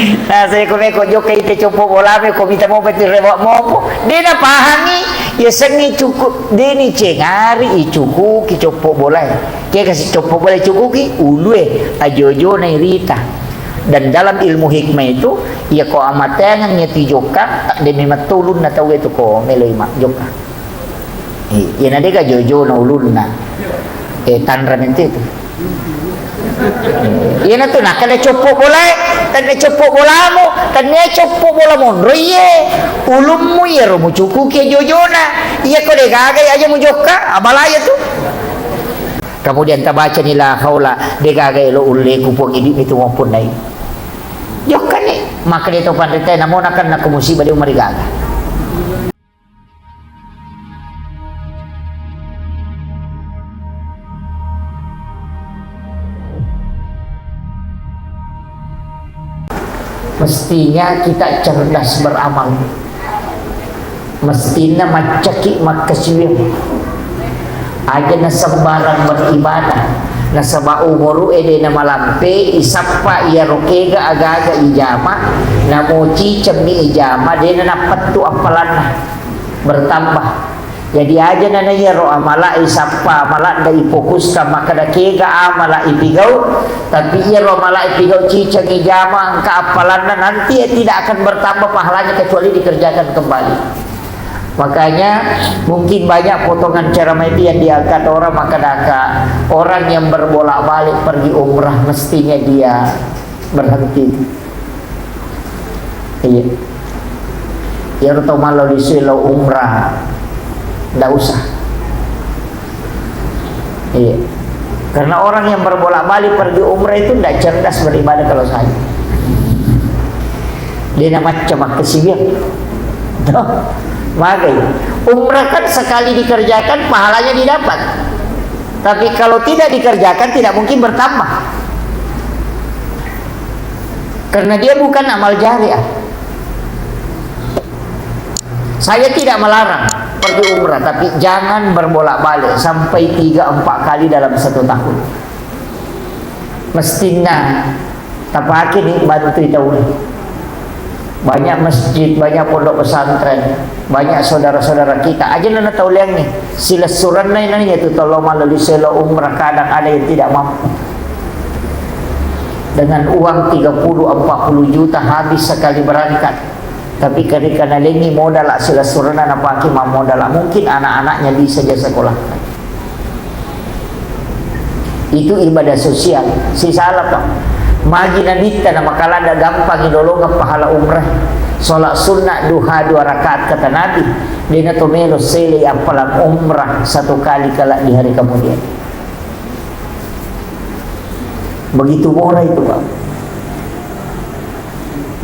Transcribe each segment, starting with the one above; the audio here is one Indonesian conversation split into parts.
Nah saya ko joka ite copo bola me ko minta mo peti rewak mo. Dia na pahami ya sengi cukup dia ni cengari i cukup ki copo bola. Ke kasih copo bola cukup ki ulue ajojo na irita. Dan dalam ilmu hikmah itu ya ko amatengan nyeti joka de memang tulun na tahu itu ko meloi mak joka. Ya na deka jojo na ulun na. Tanra mente itu. Yan tu nak kena copok bola, kena copok bola mo, kena copok bola mo. Roye, ulum mo ya romo cukup ke jojona. Iya kau degagai aja mo joka, abalaya tu. Kemudian kita baca ni la haula degagai lo ulle kupong ini itu maupun naik. Joka ni, maka dia tu pandai namun akan nak musibah dia umari gaga. Mestinya kita cerdas beramal, mestinya macaki makasih aja na sembarang beribadah na sama umuru ede na malampe isapa iya rokega aga-aga ijama na mochi cemmi ijama dia na dapat tu apalan bertambah. Jadi aja nana ya roh amala isapa amala da ifokus ka maka da kega amala ipigau tapi ya roh amala ipigau cicang ijama angka apalanna nanti ya tidak akan bertambah pahalanya kecuali dikerjakan kembali. Makanya mungkin banyak potongan ceramah itu yang diangkat orang maka daka orang yang berbolak-balik pergi umrah mestinya dia berhenti. Iya. Ya roh malau disulau umrah tidak usah. Iya. Karena orang yang berbolak-balik pergi umrah itu tidak cerdas beribadah kalau saya. Dia macam kesibir. Makanya umrah kan sekali dikerjakan pahalanya didapat. Tapi kalau tidak dikerjakan tidak mungkin bertambah. Karena dia bukan amal jariah. Saya tidak melarang pergi umrah, tapi jangan berbolak-balik sampai 3-4 kali dalam 1 tahun. Mestinya tapaki ni bantu tahu. Banyak masjid, banyak pondok pesantren, banyak saudara-saudara kita. Aja nana tahu liang ni. Sila suran na ini tu tolong melalui sela umrah kadang ada yang tidak mampu. Dengan uang 30-40 juta habis sekali berangkat. Tapi karena lengi modal sila surana napaki ma modal mungkin anak-anaknya bisa dia sekolahkan. Itu ibadah sosial. Si salah pak. Magi nabita na makalada gampang idolong pahala umrah. Salat sunnah duha 2 rakaat kata Nabi. Dina tomelo sele apalang umrah 1 kali kala di hari kemudian. Begitu murah itu pak.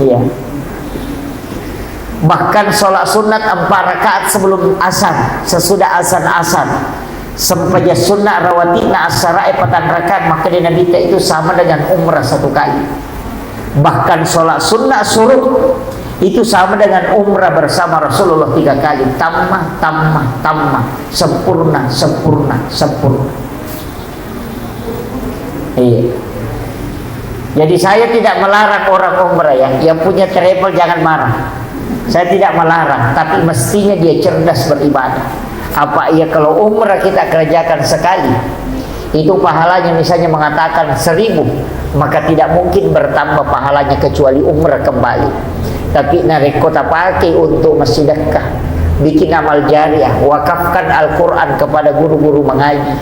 Iya. Bahkan sholat sunat 4 rakaat sebelum asar, sesudah asar sampai sunnah rawatina asara 4 rakaat maka di Nabi itu sama dengan umrah 1 kali. Bahkan sholat sunnah suruh itu sama dengan umrah bersama Rasulullah 3 kali. Tamah, sempurna. Iya. Jadi saya tidak melarang orang umrah ya. Yang punya travel jangan marah. Saya tidak melarang, tapi mestinya dia cerdas beribadah. Apa iya kalau umrah kita kerjakan sekali, itu pahalanya misalnya mengatakan 1000, maka tidak mungkin bertambah pahalanya kecuali umrah kembali. Tapi narekota pakai untuk sedekah, bikin amal jariah, wakafkan Al-Quran kepada guru-guru mengaji.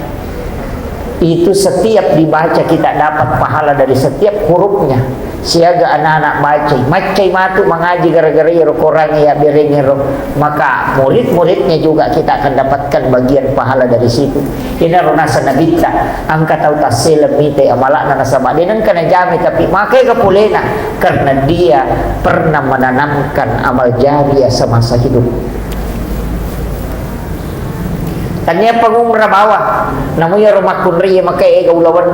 Itu setiap dibaca kita dapat pahala dari setiap hurufnya. Siaga anak-anak baca macai matu mengaji gara-gara ya korang ya berengero, maka murid-muridnya juga kita akan dapatkan bagian pahala dari situ. Ini runasa nabita angka tahu tasel mite amalak na nasabah denan kana jami tapi makai kapulena karena dia pernah menanamkan amal jariah semasa hidup. Tanya pengumrah bawah namanya rumah kunri makai ega ulawan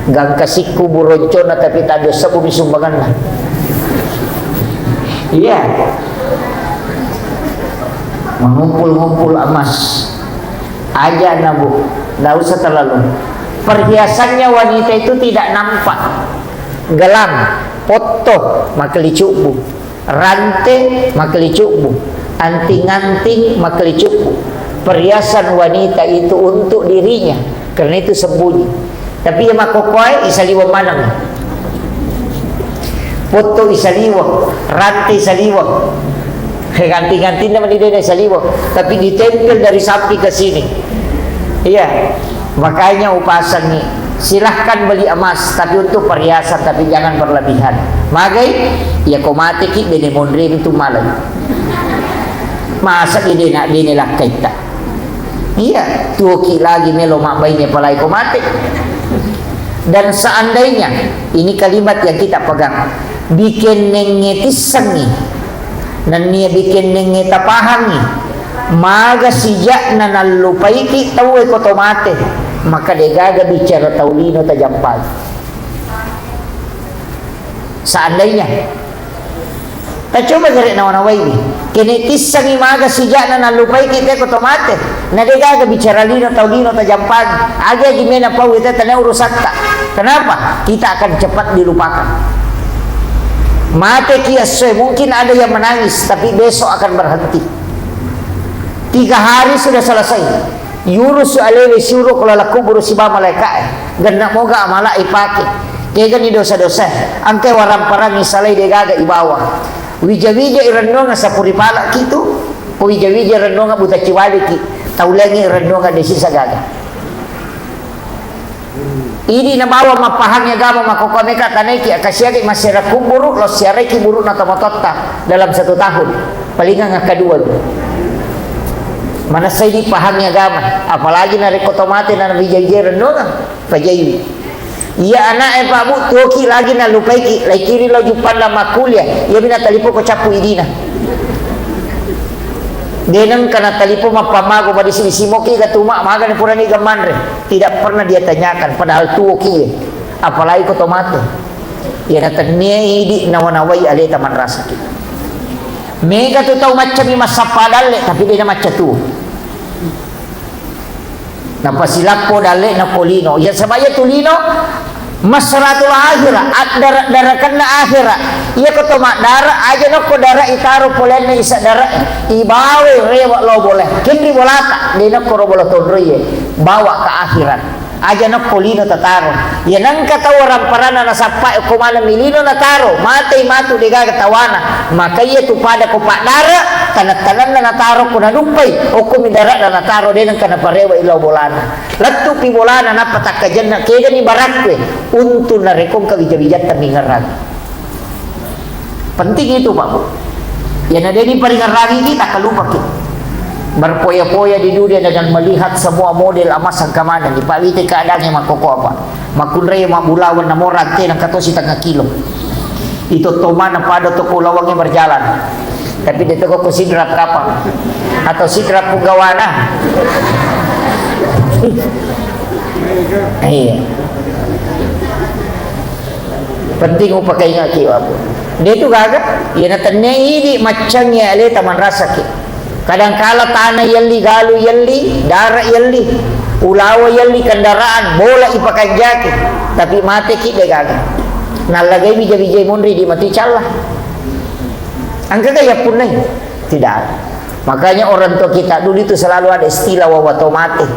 gang kasiku buroncona tapi tadi sabu misumbangan lah. Iya. Mengumpul-ngumpul emas. Aja nabu. Enggak usah terlalu. Perhiasannya wanita itu tidak nampak. gelang, foto makali cubu, rantai makali cubu, anting-anting makali cubu. Perhiasan wanita itu untuk dirinya, karena itu sembunyi. Tapi yang makokoi isaliwa mana? Foto isaliwa, rantai isaliwa, anting-anting naman dia isaliwa, tapi ditempel dari samping ke sini. Iya, makanya upasan nih. Silahkan beli emas, tapi untuk perhiasan, tapi jangan berlebihan. Magai, ya kau mati ki bene mondre itu malam. Masa dia nak dia lah kita. Iya, tuki lagi melo mak bayinya palai kau mati. Dan seandainya ini kalimat yang kita pegang, bikin nengetissangi, dan dia bikin nengetapahangi, maga sijak na nalupai ki tahu ko mate. Maka dia gagal bicara taulino tajampai. Seandainya tak coba cari nawan-nawan ini kinetis sangi maga sejak na nalupai kita otomatis na dia gagal bicara lino taulino tajampai aga gimana pau kita tanah urusan tak. Kenapa? Kita akan cepat dilupakan. Mate kiasoy mungkin ada yang menangis tapi besok akan berhenti. 3 hari sudah selesai. Yurus alele suruh kalau laku buru si ba malaikat ganda moga amala ipake kaya gani dosa-dosa angke warang parang isalay de gaga ibawa wija-wija irandonga sa puripala kitu wija-wija irandonga buta ciwali ki taulangi irandonga desi sa gaga ini na bawa mapahangnya gama makokoneka taneki akasyagi masira kumburu lo siareki buru na tomototta dalam 1 tahun palingan nga kedua mana saya dipahami agama, apalagi nari kotomate na bijay-bijay rendonga, pajayu. Iya anak Pak Bu toki lagi na lupai ki, lai kiri lo jupan la makulia, iya bina talipo ko capu idina. Denang kana talipo mapamago pada sisi moki katuma maga ni purani gamanre, tidak pernah dia tanyakan, padahal tuoki, apalagi kotomate. Iya natanya idi nawanawai ale taman rasa kita. Mega tu tahu macam ni masapadal tapi dia macam tu. Napasilapo dale na kolino. Ya sabaya tulino masratul akhirah darakan na akhirah. Iya ko toma dara aja no ko dara itaro polen na isa dara ibawe rewa lo boleh. Kini bolata dia no ko ro bolotonriye bawa ke akhirat. Aja no kolino tataro. Ya nang katawaran parana na sapa ko mana milino na taro. Mati matu diga katawana. Maka iya tu pada ko pak dara tanat-tanan na nataro ko na dumpay o ko midara na nataro din ang kana parewa ilaw bolana. Lattu pi bolana na patakajan na kaya ni barakwe untuk na rekong kawija-wijat tamingarag. Penting itu Pak Bu. Yan ada di paringaragi kita kalupa kita. Berpoya-poya di dunia dengan melihat semua model emas ang kamanan di pawite keadaannya makoko apa makunraya mabulawan na morante ng 14 kilo itu toma na pada toko lawangnya berjalan tapi dito ko sidrat kapang atau sidrat pugawana iya penting mo pakainya kiwa po dito gaga yan natannya ini macangnya ale taman rasa ki kadangkala tanah yalli galu yalli dara yalli ulawa yalli kendaraan bola ipakanjaki tapi mati ki de gaga nalagay bija-bijay mondri di mati calah angka kaya punay tidak makanya orang tua kita dulu itu selalu ada istilah wawatomate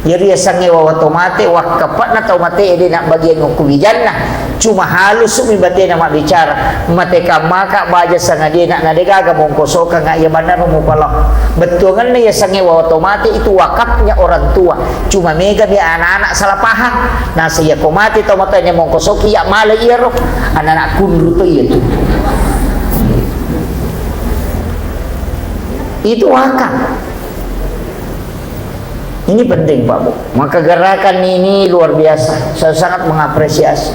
jadi sange wawatomate wakapat na tomate ede nak bagian kubijan na cuma halus sumi bate na bicara mate ka maka baja sanga dia nak nadegaga mongkosoka nga ya benar mo pala betul kan ya sange wawatomate itu wakafnya orang tua cuma mega dia anak-anak salah paham nah saya komate tomate nya mongkosoki ya mala iya ro anak-anak kunru to iya tuh itu wakaf. Ini penting Pak Bu. Maka gerakan ini luar biasa. Saya sangat mengapresiasi.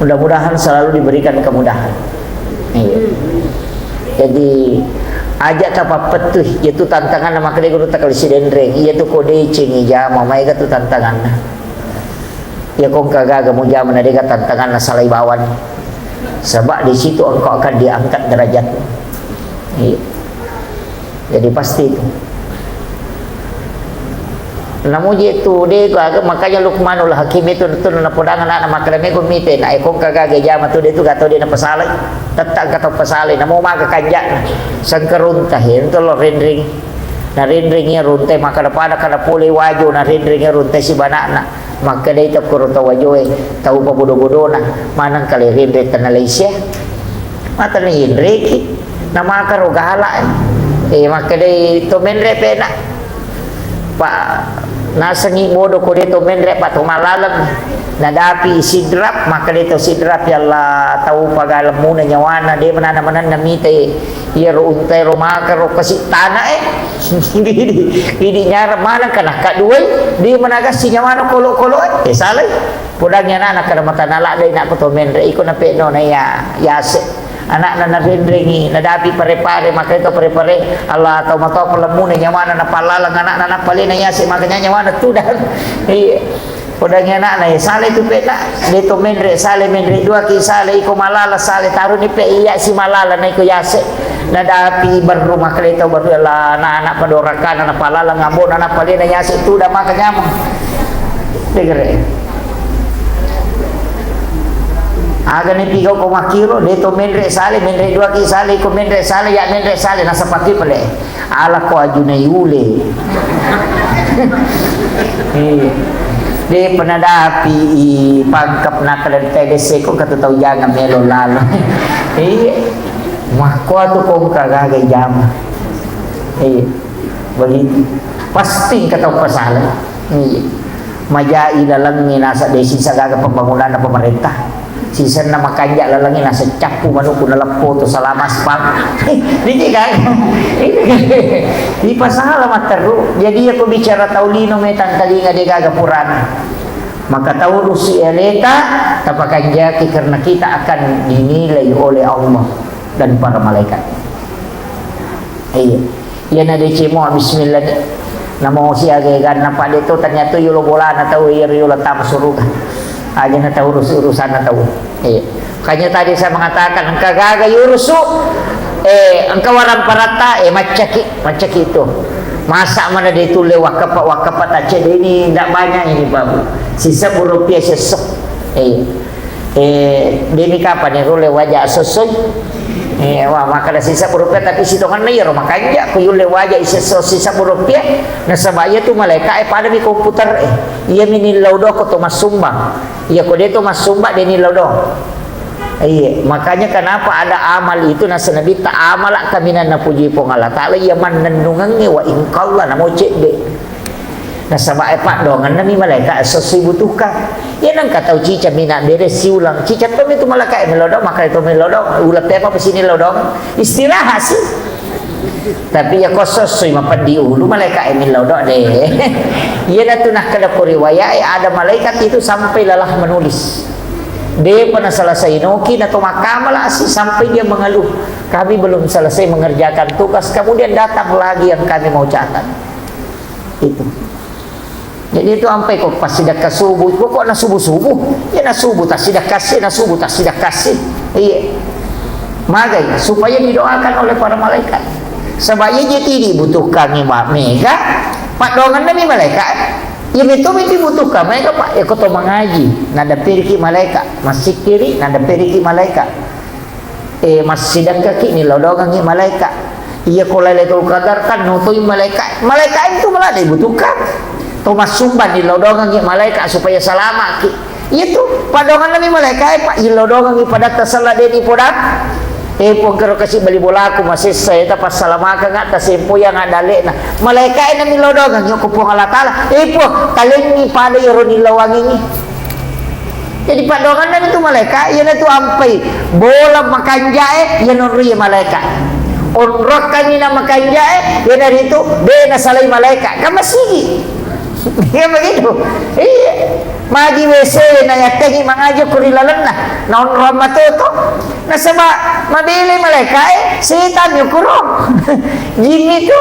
Mudah-mudahan selalu diberikan kemudahan. Iya. Jadi ajak tapa petuh yaitu tantangan nama kali guru takal sidendreng yaitu kode cengi jama maiga tu tantangan. Ya kong kagaga mo jama na dega tantangan na salay bawan. Sebab di situ engkau akan diangkat derajat. Iya. Jadi pasti itu. Namun itu dia makanya Luqmanul Hakim itu na podangan anak makalame ko mite na ikong kagage jama tu dia tu gato dia na pasalay tatak gato pasalay namo maga kanja sangkarunta hin to lo rendring na rendringnya runte maka dapada kada pulih wajo na rendringnya runte si banana maka dia tap kurunta wajo tahu pa bodo-bodo na manang kali rendring ta Malaysia mata ni rendring na maka rogala maka dia to menre pena pa nasa ngi modo ko dito menre pa tumalalag nadapi sidrap maka dito sidrap yalla tahu pagalam muna nyawana de manana-manan namite yero untay romaka ro kasi tana hindi nyara mana kana kaduay di managas si nyawana kolo-kolo salay pudagnya na kada matanala day na ko to menre iko na peno na yase anak na nabendrengi nadapi pare-pare maka itu pare-pare Allah atau matau pelemune nyawana na palalang anak na napalina yasi makanya nyawana tudan podangnya anak na sale tu peta dito mendre sale mendre dua ki sale iko malala sale taru ni pe iya si malala na iko yase nadapi berrumah kereta baru la anak padorakan na palalang ngabon na napalina yasi tudan makanya mo degre aga ni pigaw ko makiro dito menre sale menre dua ki sale ko menre sale ya menre sale nasa pati pale ala ko aju na yule de panadapi pagkap na kalan TDC ko katutaw jangan melo lalo mako to ko kagagay jama begitu pasti kataw pasala majai lalang ni nasa desi sa gaga pembangunan na pemerintah sisa na makanja lalangin nasa capu manuku dalam foto salam aspal ini kan di pasalah materu jadi aku bicara taulino metang talinga de gaga purana maka tahu rusi eleta tapakan jaki karena kita akan dinilai oleh Allah dan para malaikat iya yan ada cemo bismillah namo siaga gan napa itu ternyata yulo bola na tahu yulo tam suruga aja na tahu urusan na tahu makanya tadi saya mengatakan engkau gaga yurusu engkau waran parata macaki itu masa mana dia itu lewat wakapat aja ini tidak banyak ini babu sisa rupiah sesek ini kapan ya rule wajah sesuai wah maka ada sisa rupiah tapi sitongan nih ya makanya aku yule wajah sisa rupiah nah sebaya tu malaikat pada di komputer iya mini laudo ko to masumbang iya ko dia to masumbang dia ni laudo iya makanya kenapa ada amal itu nasa nabi ta amal kami na puji pong Allah taala iya man nandungan ni wa ingkalla namo cek de nasa bae pak dongan nami malaikat sesuai butuhkan ya nang katau cica mina beres si ulang cica to itu malaikat melodong maka itu melodong ulah tepa pesini lodong istirahat sih tapi ya kosos sui mapandi ulu malaikat melodong deh iya natunah kada riwayat ada malaikat itu sampai lelah menulis dia pernah selesai nokin atau makamal sih sampai dia mengeluh kami belum selesai mengerjakan tugas kemudian datang lagi yang kami mau catat itu jadi itu sampai kok pas sidak ke subuh kok na subuh ya na subuh tak sidak kasih iya magai supaya didoakan oleh para malaikat sebabnya dia tidak butuhkan mega pak dongan nabi malaikat ya betul dibutuhkan mereka pak ya kau mengaji nada periki malaikat masih kiri nada periki malaikat masih sidak kaki ni lodongan ni malaikat iya kalau Lailatul Qadar kan nutui malaikat itu malah dibutuhkan Thomas sumban di lodongan ni malaikat supaya selamat itu padongan nabi malaikat pak di lodongan ni pada tersalah di podak pongkero kasih beli bola aku masih saya tapas salamaka nga tasempo yang ada lek na malaikat na milodong yung kupong Allah Ta'ala po taling ni pada yoro nilawang ini jadi padongan na itu malaikat yan itu ampai bola makanja yan onri malaikat onrok kami na makanja yan na rito de na salay malaikat kamasigi ya begitu iya magi WC na yatengi mangajo kurilalan na onrom matuto nasaba mabili malaikat setan yung kurong jin itu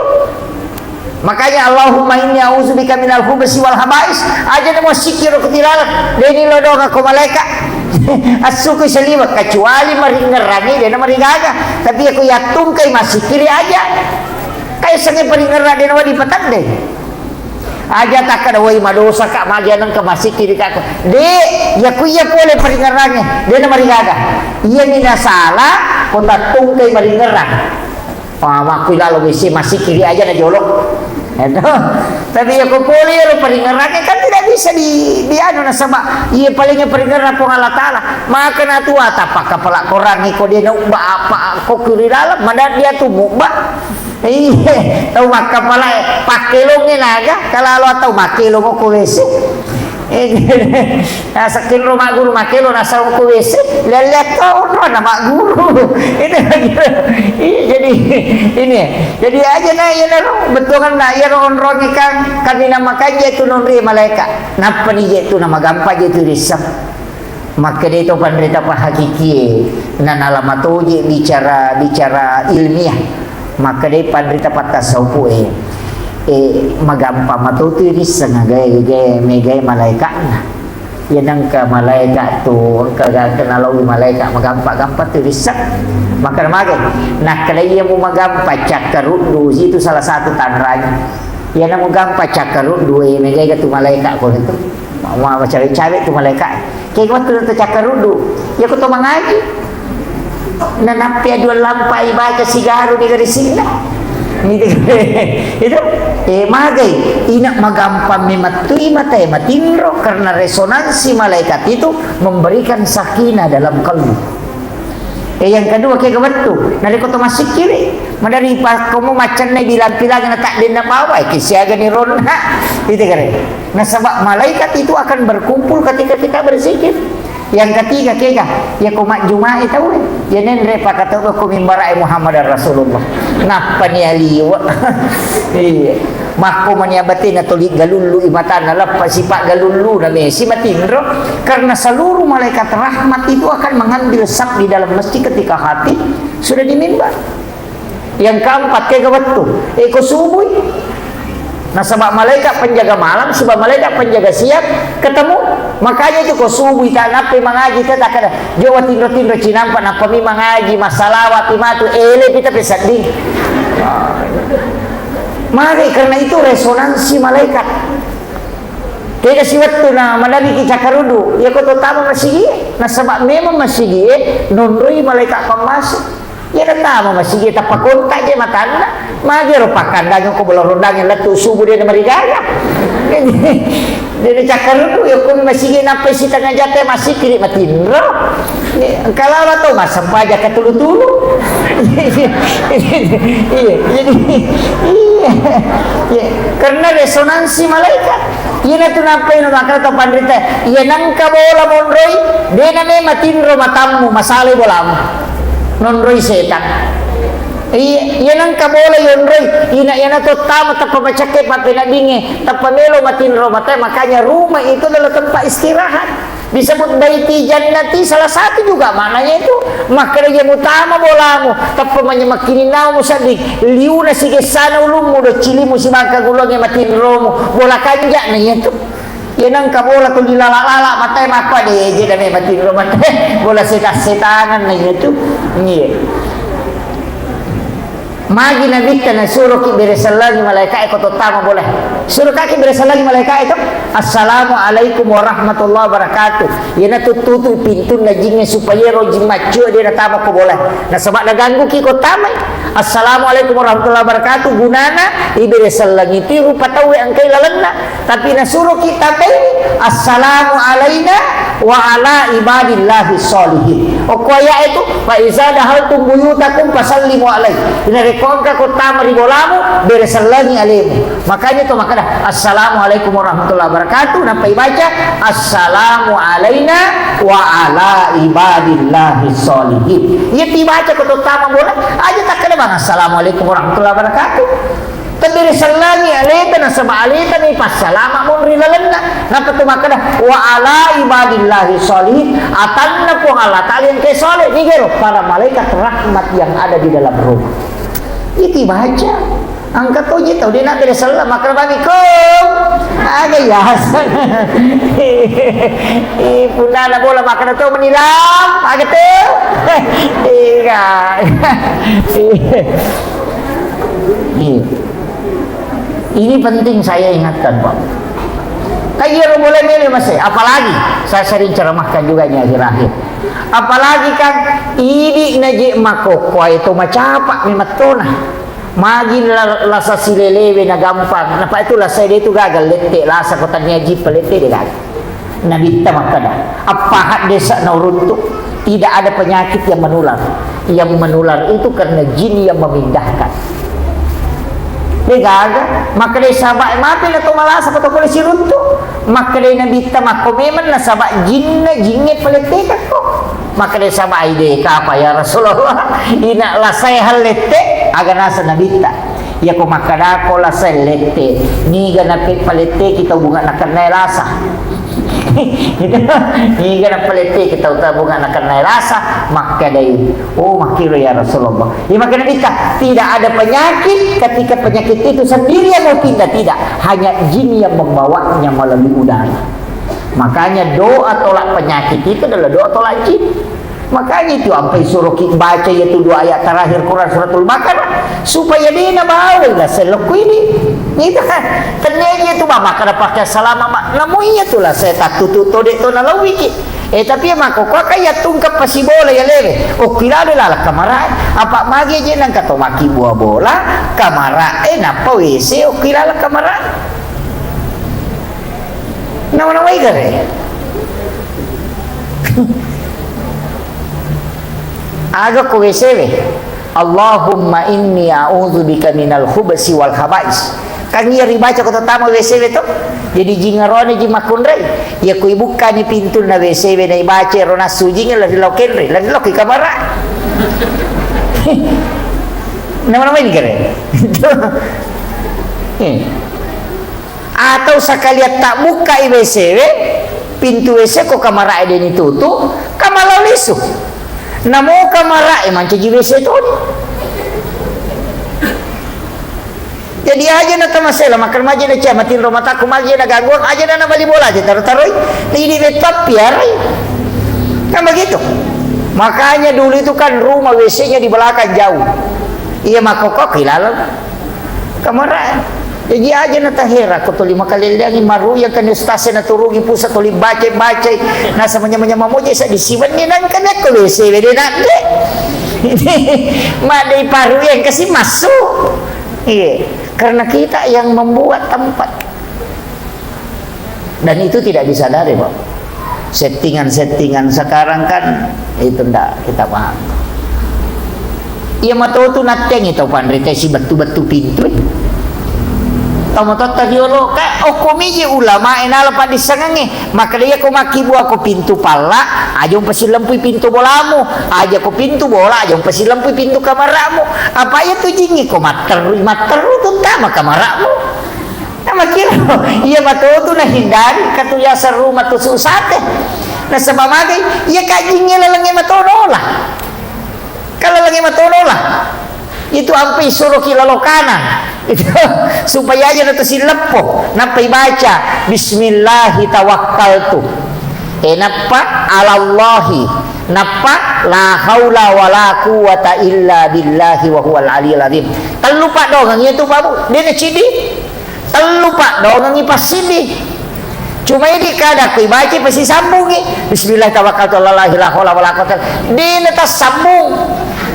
makanya Allahumma inni a'udzubika minal khubuthi wal haba'is aja na mo sikiro kutilalan deni lodong ako malaikat asuko saliwat kecuali maringerani dia na marigaga tapi aku yatung kay masikiri aja kaya sange paringerani na di patande aja tak kada wai madosa kak magianan ke masjid kiri kak de ya ku iya boleh peringarannya dia na marigaga iya ni na salah kota tungkay maringarang makuy lalo bisi masih kiri aja na jolok itu tapi ya ku boleh lo peringarannya kan tidak bisa di anu na sama iya palingnya peringaran po Allah Ta'ala maka na tuwa tapak kapala korang iko dia na uba apa ko kiri dalam mana dia tuh mukba iya, tahu maka pala pakilongin naga kalau tahu makilong ko wesi. Nasa kilo maguru makilo nasa ko wesi. Lelet ko na maguru. Jadi ini. Jadi aja na yan betul kan na yan onron ikan kanina makaje itu nonri malaikat. Napa ni itu na magampa itu risap. Maka itu penderita hakiki na nalamatoje bicara ilmiah. Maka dia pandrita patasaupu magampa matuturis sa gaya malaikat na yan ang ka malaikat to kanalawi malaikat magampa turis maka namagay nakalaya mo magampa cakarudu itu salah satu tanranya yan ang magampa cakarudu megay ka to malaikat ko nito mga cawe-cawe to malaikat kaya ko to cakarudu ya ko to mangaji nanapya dua lampai baca sigaru di garis sini itu magay inak magampang mematui matai matinro karena resonansi malaikat itu memberikan sakinah dalam kalbu yang kedua kayak betul nari kota masih kiri madari pas kamu macan na bilang-bilang na tak din na bawai kisiaga ni ron itu kan nah sebab malaikat itu akan berkumpul ketika kita berzikir. Yang ketiga kega ya kumat Jumat itu ya nendre pakata ko mimbara Muhammad Rasulullah napa ni aliwa iya mako maniabati na tulik galulu imatan nalap sipak galulu na mesi matindro karena seluruh malaikat rahmat itu akan mengambil sak di dalam masjid ketika hati sudah dimimbar. Yang keempat kega betul ko subuh. Nah sebab malaikat penjaga malam, sebab malaikat penjaga siang ketemu, makanya itu kau subuh tak napi mengaji tak ada. Jawa tindro cinampak napa mi mengaji masalah timatu ele kita pesading. Mari karena itu resonansi malaikat. Kaya si waktu na madami kicakarudu, ya kau tahu masih nah sebab memang masih nonroi malaikat pemasuk. Ya tama masih kita pakontak je matanda magero pakandang ko bolorondang latu subuh dia marigaya dia cakar tu ya kun masih nape si tengah jate masih kiri matindro kalau atau mas sampaja katulu-tulu iya karena resonansi malaikat iya tu nape no makara to pandrita iya nang kabola monroi dia name matindro matamu masale bolamu nonroi setan iya nang kabola yonroi ina to tama tapamacake papinadinge tapamelo matinro matay makanya rumah itu adalah tempat istirahat disebut baiti jannati salah satu juga maknanya itu makanya yang utama bolamu tapamanya makininaw mo sadik liuna sige sana ulumu do cilimu si bangka gulongnya matinromu bola kanja na itu yan ang kabola kung nilalala matay mapa di jadi may matiro matay bola setanan na itu iya magi nabikta na suruh ki beresalagi malaikat ko tama boleh suruh kaki beresalagi malaikat itu assalamualaikum warahmatullahi wabarakatuh yana tututu pintu na jingnya supaya rojing macu dia na tama ko boleh na sabak na ganggu ki ko tama assalamualaikum warahmatullahi wabarakatuh gunana iberesalagi tiru patawi ang kay lalanna tapi na suruh kita ini assalamu alaina wa ala ibadillahi sholihin o kaya itu fa iza dahaltum buyutakum fasallimu alaihi kongka kota maribolamu beresalagi alaimu makanya itu makanya assalamualaikum warahmatullahi wabarakatuh nampai baca assalamu alaina wa ala ibadillahi sholihin ya dibaca kota utama boleh aja tak kena bang assalamualaikum warahmatullahi wabarakatuh tapi beresalagi alaitan sama alaitan ni pasalama mun rilalana napa tu makanya wa ala ibadillahi sholihin atanna po Allah ta'ala yang kay soleh ni gero para malaikat rahmat yang ada di dalam rumah itu baca angkat tujuh tahu dia nak beresalah maka bagi kau ada yasan punah nak bola makan tu menilam agak tu Ini penting saya ingatkan, Pak. Kayak boleh milih Mas, apalagi saya sering ceramahkan juga di akhir-akhir. Apalagi kan ini naji makoko itu macapak mimatona. Magi lasa silelewe na gampang. Napa itu lasa dia itu gagal lete lasa kota nyaji pelete dia gagal. Nabi tamakada. Apa hak desa na uruntuk? Tidak ada penyakit yang menular. Yang menular itu karena jin yang memindahkan. Dia gagal, maka dia sabak mati lah tu malasa patut boleh siruntuk. Maka dia nabi tamak memang na sabak jinnya pelete kan kok. Maka dia sabak ide apa ya Rasulullah? Ina lah saya hal lete agar nasa nabi ta. Ya ko makada ko lah saya lete. Ni ganapit pelete kita bunga nak kenai rasa. Ni ganap pelete kita uta bunga nak kenai rasa. Maka dia oh makira ya Rasulullah. Ya maka nabi ta tidak ada penyakit ketika penyakit itu sendiri yang mau pindah, tidak, hanya jin yang membawanya melalui udara. Makanya doa tolak penyakit itu adalah doa tolak jin. Makanya itu sampai suruh kita baca itu 2 ayat terakhir Quran suratul Baqarah supaya dia nak bawa lah selok ini. Itu kan ternyata itu maka pakai selama namunya tu lah saya tak tutup dek tu nalawi ki. Tapi maka kau kayak tungkap pasi bola ya lele. Oh kira adalah kamera. Apa magi je nang kata maki buah bola kamera napa WC oh kira lah kamera. Nama-nama igare. Aga ko WC we. Allahumma inni a'udzubika minal khubasi wal khaba'is. Kang iya ribaca ko tama WC we to. Jadi jingarone ji makunrai. Ya ko ibuka ni pintu na WC we na ibaca rona suji la diloken re. La diloki kamera. Nama-nama ini kare. Atau sekalian tak buka WC we, pintu WC ko kamera ada ni tutup, kamera lisu. Namo kamera emang cegi WC tu. Jadi aja nak masalah makan aja nak matiin rumah tak aja nak gangguan aja nak balik bola aja taruh ini laptop piarai kan begitu. Makanya dulu itu kan rumah WC-nya di belakang jauh. Iya maka kok hilang kamera. Jadi aja na tahera ko tuli makalilangin maruya kan stase na turugi pusat tuli baca nasa manya mamoje sa disiwan ni nang kana ko WC de nande. Madai paru yang kasih masuk. Iya, karena kita yang membuat tempat. Dan itu tidak disadari, Pak. Settingan-settingan sekarang kan itu ndak kita paham. Iya matau tu nateng itu pandrite si batu-batu pintu. Tamu-tamu tadi lo ka okomiji ulama enala pa disangangi maka dia ko makibu ako pintu pala aja pasi lampu pintu bolamu aja ko pintu bola aja pasi lampu pintu kamaramu apa ya tu jingi ko materu tu tama kamaramu nama kira iya matu tu na hindari katu yasar rumah tu susate na sabamagay iya ka jingi lalangi matonola kalau lagi matonola itu sampai suruh kilalo kanan itu supaya aja nanti si lepo nampai baca bismillahi tawakkaltu napa alallahi napa la haula wala quwata illa billahi wa huwal aliyul azim terlupa dong itu babu dia cidi terlupa dong ngipas sini cuma ini kada kui baca pasti sambung bismillah tawakkaltu la ilaha wala quwata dia nanti sambung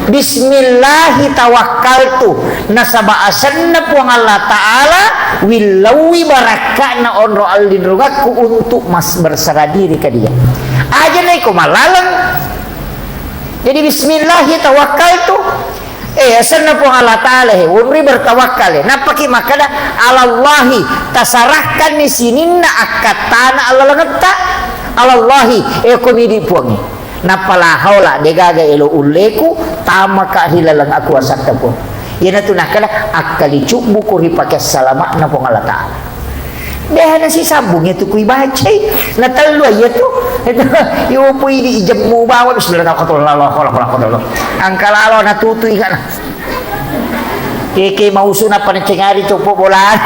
bismillahi tawakkaltu nasaba asanna puang Allah Ta'ala willawi barakana onro aldinrugaku untuk mas berserah diri ke dia aja naik malalang jadi bismillahi tawakkaltu asanna puang Allah Ta'ala unri bertawakal napaki makada alallahi tasarahkan di sini na akatana Allah langeta alallahi komedi puangi napala haula degaga elo uleku tamaka hilalang aku asakta po yana tu nakala akali cukbu ko ripake salamat na pong Allah Ta'ala deh na si sambung itu kui baca na talo ya tu yo po ini ijab mo bawa bismillahirrahmanirrahim angkalalo na tutuy ka na Keke mausuna pa ng cengari copo bola.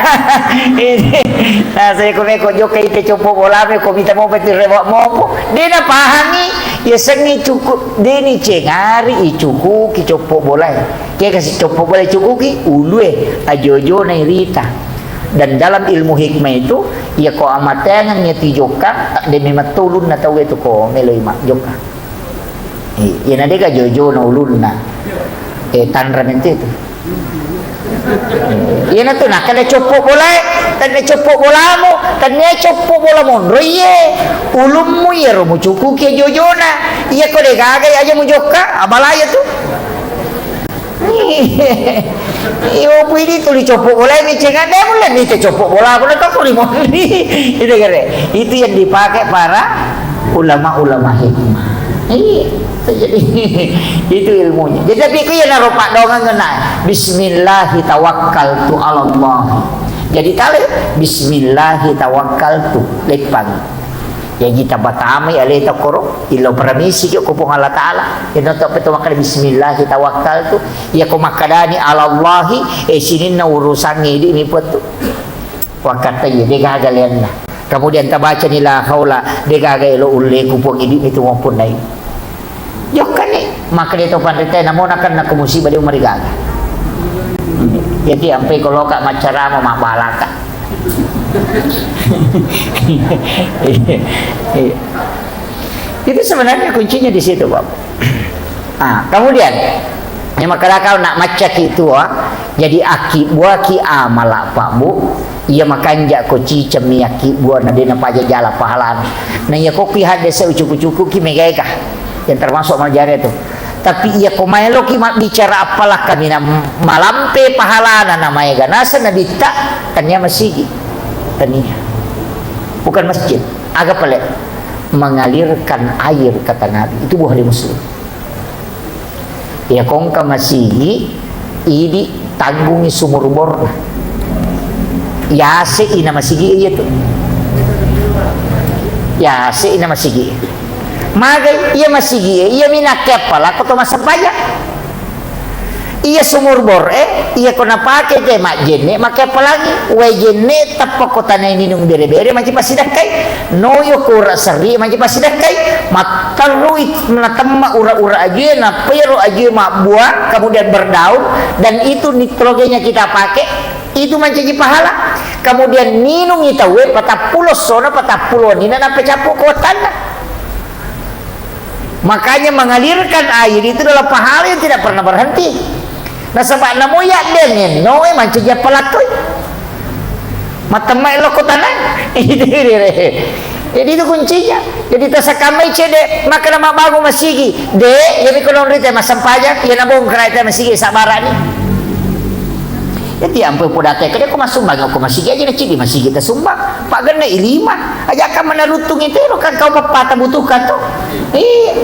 Saya ko jo kay te copo bola me komita mo pati rewa mo. Di na pahami ya sengi cukup di ni cengari icuku ki copo bola. Kaya kasi copo bola cukup ki ulue ajojo na irita. Dan dalam ilmu hikmah itu ia ko amatengan ngeti joka tak de mematulun na tahu itu ko meloi mak joka. Ia nadega jojo na ulun na. Tanra mente itu. Ia na tu nak kada copok bola, tan ne copok bola mo, tan ne copok bola mo. Roye ulummu ya romu cuku ke jojo na. Ia ko de gagai aja mu joka abalaya tu. Iyo pwede tu dicopok bola ni cengat dia boleh ni copok bola boleh tak boleh itu kere itu yang dipakai para ulama-ulama hikmah. Jadi itu ilmunya. Jadi tapi ku yang naruh pak dongan kena Bismillahi tawakkaltu ala Allah. Jadi tali Bismillahi tawakkaltu lepang. Ya kita batami alai takoro ilo permisi ke kupung Allah taala ino to peto makan bismillah tawakkaltu ya ko makadani ala Allah sini na urusan ini petu wakata ye de gagalian na kemudian tabaca ni la haula de gagai lo ulle kupung ini itu maupun nai jokan ni maka dia to pandai namon akan nak musibah dia umari gaga jadi ampai kalau kak macara mak balaka. Itu sebenarnya kuncinya di situ, Bapak. Kemudian yang makanya kau nak macak itu, jadi aki buah ki amal Pak Bu. Ia makan jak koci cemiaki buah nade napa aja jala pahalan. Nah ya kopi hade seucuk-ucuk ki megaika yang termasuk maljare itu. Tapi ia komaelo ki mak bicara apalah kami malampe pahalana namanya ganasa nabita tanya masih tania bukan masjid agak pelik mengalirkan air kata Nabi itu buah di muslim ya kongka masih ini tanggungi sumur bor ya se ina masih itu ya se ina masih magai ia masih ia minak kepala kau masa pajak ia sumur bor ia kena pakai ke mak jenne make apalagi we jenne tapok kota na ninung bere-bere macam pasti dakai noyo kura seri macam pasti dakai mataruit menatemma ura-ura aja na pero aja mak buah kemudian berdaun dan itu nitrogennya kita pakai itu menjadi pahala kemudian minum kita we patapulos sona patapulo nina na pecapo kota na. Makanya mengalirkan air itu adalah pahala yang tidak pernah berhenti. Nah sebab namo ya dengan noe mancing ya pelakoi. Matemai lo kotanan. Jadi itu kuncinya. Jadi tasakamai cede maka nama bagu masigi. De jadi kalau rite masam pajak ya nabong kereta masigi sabarani. Jadi ampun podate kede ko masumbang ko masigi aja na cidi masigi ta sumbang. Pak gana ilima. Aja ka manarutung itu lo kan kau papa butuhkan to.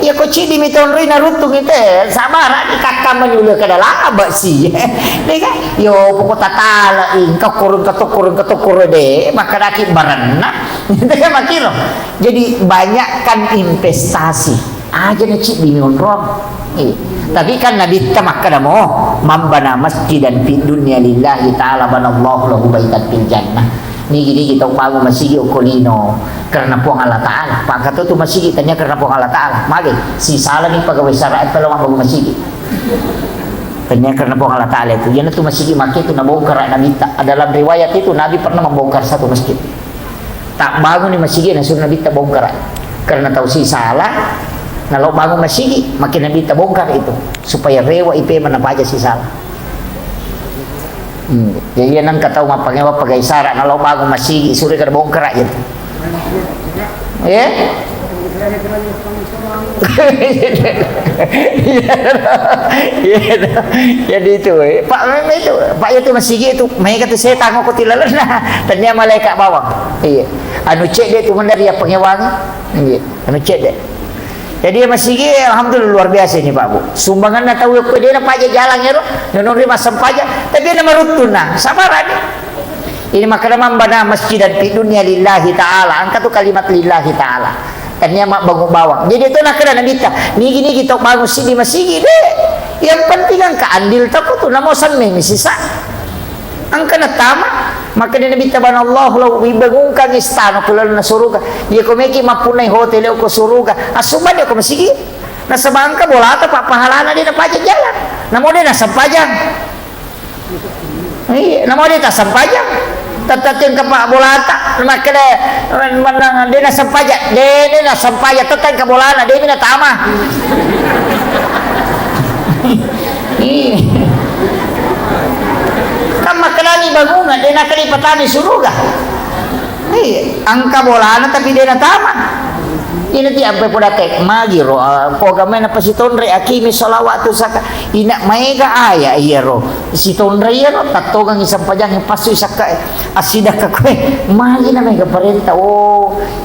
Ya ko cidi miton ri narutung itu sabarani kakak menyulah kada laba sih. Deka yo pokok tatala kau kurun de maka daki baranna. Deka makiro. Jadi banyakkan investasi. Aja na cidi nonrong. Tapi kan Nabi tamak kada mo mambana masjidan fi dunya lillahi ta'ala banallahu lahu baitan fil jannah. Ni gini kita bangun masjid okolino karena puang Allah Ta'ala. Pak kata tu masjid tanya karena puang Allah Ta'ala. Magi si salah ni pegawai syariat kalau bangun masjid. Tanya karena puang Allah Ta'ala itu. Yang itu masjid maki itu nabongkar Nabi. Dalam riwayat itu Nabi pernah membongkar satu masjid. Tak bangun di masjid nasuruh Nabi tak bongkar. Karena tahu si salah. Kalau bangun masjid makin Nabi tak bongkar itu supaya rewa IP mana aja si salah. Jadi yang kata umat pengewa pakai syarat kalau bangun masjid suruh kada bongkar aja. Ya. Jadi itu Pak itu Pak itu masjid itu mereka kata saya tangguh ko tilalan tanya malaikat bawang. Iya. Anu cek dia tu mana dia pengewangi. Iya. Anu cek dia. Jadi masih alhamdulillah luar biasa ini Pak Bu. Sumbangan na tahu ko dia na pajak jalan ya ro. Nonon ri masam pajak tapi na marutun na. Sabaran. Ini makana mambana masjidan fi dunya lillahi taala. Angkat tu kalimat lillahi taala. Tanya mak bangun bawang. Jadi itu nak kena nabita. Ni gini kita bangun sini masih deh. Yang penting angka andil tak tu na mo sanme misisa. Angka na tama. Maka dia Nabi taban Allah lalu ibangungkan istana pula na suruga dia ko meki mapunay hotel ko suruga asuman dia ko masigi na sabangka bola ta pahalana dia na pajak jalan namo dia na sampajang iya namo dia ta sampajang tatatin ka pa bolata makada manang dia na sampaja dia na sampaja tatan ka bolana dia na tama kan makalani bangungan dia na kalipatan di suruga angka bolana tapi dia na tama ini ti ampai podate magi ro ko gamay na pasitonre akimi salawatu saka ina maega aya iya ro sitonre iya ro tatogang isang pajang pasoy saka asida ka ko magi na mega parenta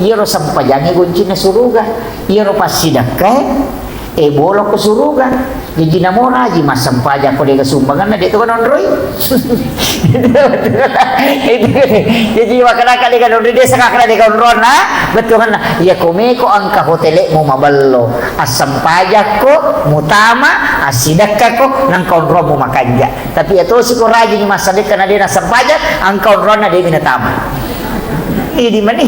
iya ro sampajang gunci na suruga iya ro pasida ka bolo ko suruga jadi namora ji masam pajak ko dega sumbangan na dito kanon roy jadi wakana dega non desa kakana dega ron na betul kan ya komeko angka hotele mo maballo asam pajak ko mutama asidak ko nang konro mo makanja tapi ito si ko raji ni masadik kana dina asam pajak ang konro na de minatama di mani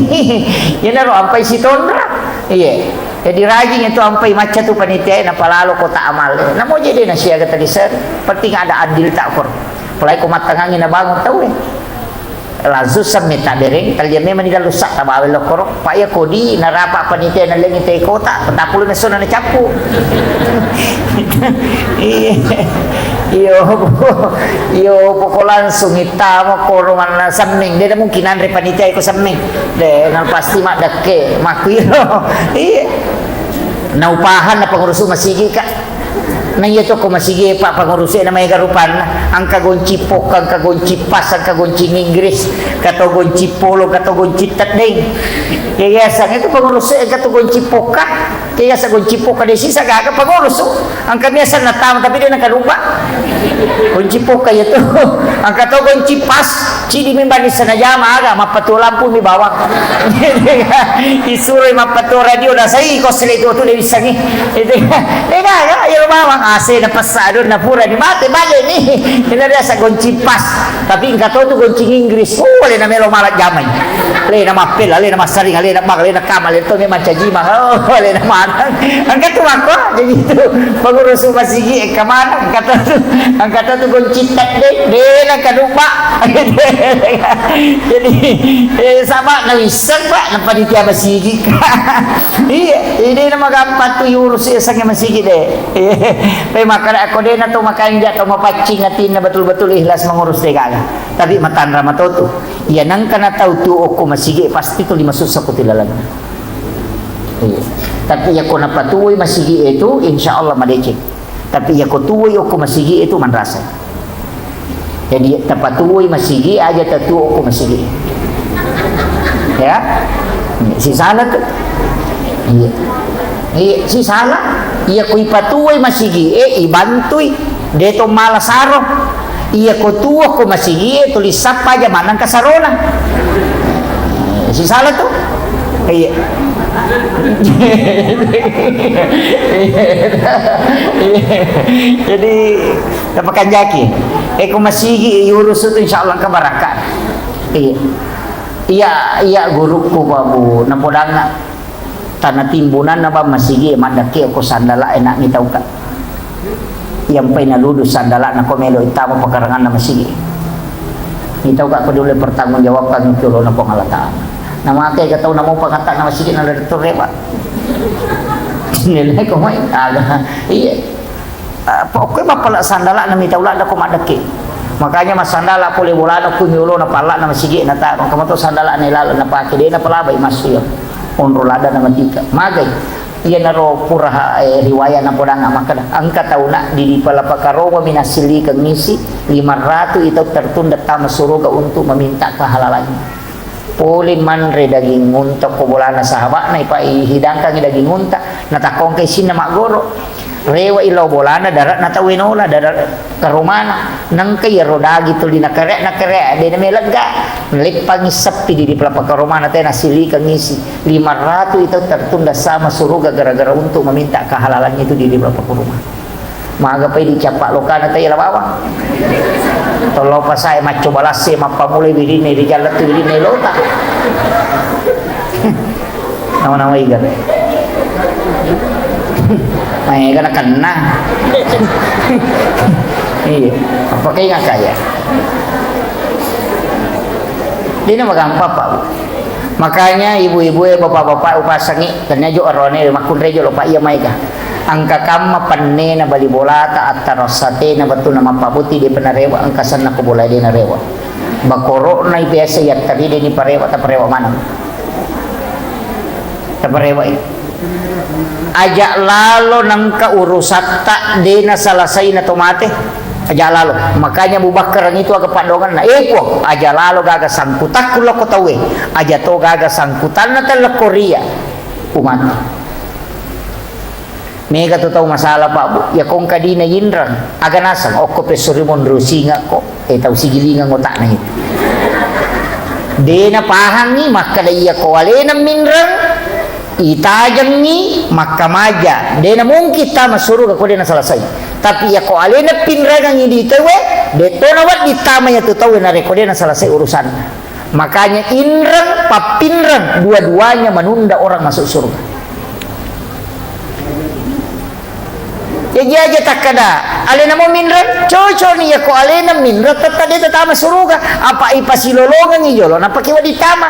yan ro ampai si tonra iya jadi rajin itu sampai macam tu panitia na palalo ko ta amal na mo jadi na siya gata sir penting ada adil tak kor palai ko matangangin na bangun tahu lazu samit ta dereng talyame manila lusak ta bawel kor pa ya kodi narapa panitia na lengi te kota patapulo na sona na chapu iyo poko langsung itama ko man samning dia mungkin andre panitia ko samning de nang pasti mak deke makiro naupahan na pengurus masigi ka nang ito ko masigi pa pengurus na may garupan ang kagonci pok ang kagonci pas ang kagonci Inggris kato gonci polo kato gonci tatding kaya sang itu pengurus kato gonci poka kaya sa gonci poka desi sa gaga pengurus ang kamiasan na tama tapi dia nakalupa gonci poka itu ang kato gonci pas cidi mimbani sana jama aga mapatulampu mi bawang isuroy mapatu radio na say ko sila ito dewi sangi itu ya ya bawang AC na pasado na pura di mate bagay ni inada sa gonci pas tapi kato tu gonci Inggris wala na melo malat jamay le na mapel le na masaring le na bag le na kamal ito may manchajima wala na manang ang kato ako jadi itu pengurus masigi kamana ang kato tu gonci tak de na kadupa jadi sama na wisag ba na panitia masigi ini na magampat tu yurus sa masigi de tapi makanya ako din na to makain dia to mapacing atin na betul-betul ikhlas mengurus deh kagak tapi matandra matoto ya nang kana tahu tu aku masigi pasti tu lima susah ko tilalan tapi ya ko napatuoy masigi itu insyaallah madecek tapi ya ko tuoy ako masigi itu manrasa jadi tapatuoy masigi aja tatuo ako masigi ya si salah tuh iya si salah iya ko ipatuoy masigi ibantoy deto malasaro iya ko tuwa ko masigi tulisap pa aja manang kasarona si salah tuh iya jadi tapakan jaki ko masigi iurus itu insyaallah kabarakat iya guruku babu napodanga tanah timbunan na ba masigi madaki ako sandala enak ni tau ka yang pay naludo sandala na komelo itama pakarangan na masigi ni tau ka ko dulu pertanggung jawab kan tulo na pangalataan na matay ka tau na mo pangata na masigi na direktor reba nilai ko may aga iya okay ba pala sandala na mi tau la ko madaki makanya mas sandala puli bulano kumiulo na pala na masigi na ta kamo to sandala nilala na paki di na palabay masuyo onrolada na matika magay iya naro pura riwaya na podang amakada angka tauna di palapakarowa minasili kang misi 500 itu tertunda tama suruga untuk meminta kehalalannya pulin manre daging ngunta ko bolana sahabat na ipaihidangkan daging ngunta natakong kay sina magoro rewa ilaw bolana darat natawinola darat karumana nang kay rodagi tuli nakare de na melaga lipang isapi di pelapa karumana tayo nasili kang isi 500 itu tertunda sama suruga gara-gara untuk meminta kehalalannya itu di pelapa karumana maga pa dicapak lokana tayo labawa tolo pa saya maco balase mapamulay birine di jalan tu birine lota nama-nama ikan may ka na kena iya apa kayak nggak kaya Di na magampa pa. Makanya ibu-ibu bapak-bapak upasangi kanyo arone makun rejo lo pa iya may ka. Ang kakama panne na balibolata at tarasate na batu na mapabuti di panarewa ang kasan na kubulay di narewa. Bakoro na ibesa yat tari di parewa ta parewa mana. Ta parewa itu. Aja lalo nang kaurusata di na salasay na tomate. Aja lalo, makanya Bubakar itu agak padongan na po, aja lalo gaga sangkutak kulo ko tawe, aja to gaga sangkutan na tala Korea umat. Mega to tahu masalah Pak Bu, ya kong kadina yinrang, aga nasang oko pesurimon rusinga ko, tahu sigilinga ngotak na itu. Dena pahangi maka iya ko alena minrang, itajang ni maka maja, dena mungkin ta masuru ko dena selesai. Tapi ya ko alena pinragang ini tewe de tonawat ditama ya tahu na rekode na selesai urusan. Makanya inrang papinrang dua-duanya menunda orang masuk surga. Jadi aja tak kada alena mau minrang cocok nih ya ko alena minrang tetap dia tetama surga apa ipasilolongan ni jolo napa kiwa ditama